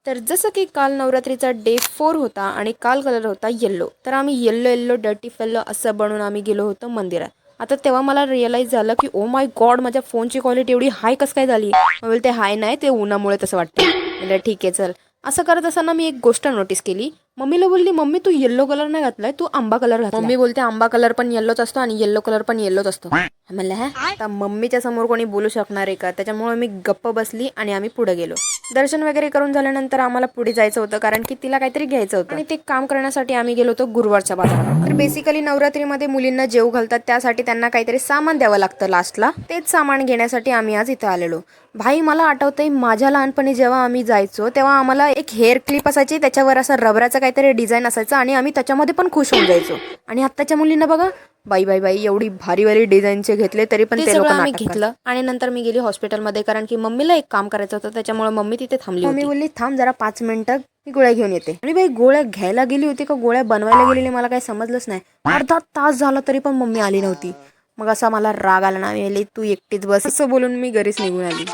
तर जसं की काल नवरात्रीचा डे 4 होता आणि काल कलर होता येल्लो. तर आम्ही येल्लो येल्लो डर्टी फेल्लो असं बनवून आम्ही गेलो होतो मंदिरात. आता तेव्हा मला रिअलाईज झालं की ओ माय गॉड, माझ्या फोनची क्वालिटी एवढी हाय कसं काय झाली. मग ते हाय नाही, ते उन्हामुळे तसं वाटतं. म्हणजे ठीक आहे चल. असं करत असताना मी एक गोष्ट नोटीस केली. मम्मीला बोलली, मम्मी तू येल्लो कलर नाही घातलाय, तू आंबा कलर घातला. मम्मी बोलते आंबा कलर पण येल्लोच असतो आणि येल्लो कलर पण येल्लोच असतो. म्हणलं हा आता मम्मीच्या समोर कोणी बोलू शकणार आहे का. त्याच्यामुळे मी गप्प बसली आणि आम्ही पुढे गेलो. दर्शन वगैरे करून झाल्यानंतर आम्हाला पुढे जायचं होतं, कारण की तिला काहीतरी घ्यायचं होतं आणि ते काम करण्यासाठी आम्ही गेलो होतो गुरुवारच्या बाजारात. तर बेसिकली नवरात्रीमध्ये मुलींना जेव घालतात, त्यासाठी त्यांना काहीतरी सामान द्यावं लागतं लास्टला. तेच सामान घेण्यासाठी आम्ही आज इथं आलेलो. भाई मला आठवतंय माझ्या लहानपणी जेव्हा आम्ही जायचो तेव्हा आम्हाला एक हेअर क्लिप असायची, त्याच्यावर असं रबराचं काहीतरी डिझाईन असायचं आणि आम्ही त्याच्यामध्ये पण खुश होऊन जायचो. आणि आत्ताच्या मुलींना बघा, बाई बाई बाई एवढी भारी भारी डिझाईनचे घेतले तरी पण ते लोक आम्ही घेतलं. आणि नंतर मी गेली हॉस्पिटलमध्ये, कारण की मम्मीला एक काम करायचं होतं, त्याच्यामुळे मम्मी तिथे थांबली होती. मम्मी बोलली थांब जरा 5 मिनिटं, मी गोळ्या घेऊन येते. आणि बाई गोळ्या घ्यायला गेली होती का गोळ्या बनवायला गेलेली मला काही समजलंच नाही. अर्धा तास झाला तरी पण मम्मी आली नव्हती. मग असा मला राग आला ना, मी तू एकटीच बस असं बोलून मी घरीच निघून आली.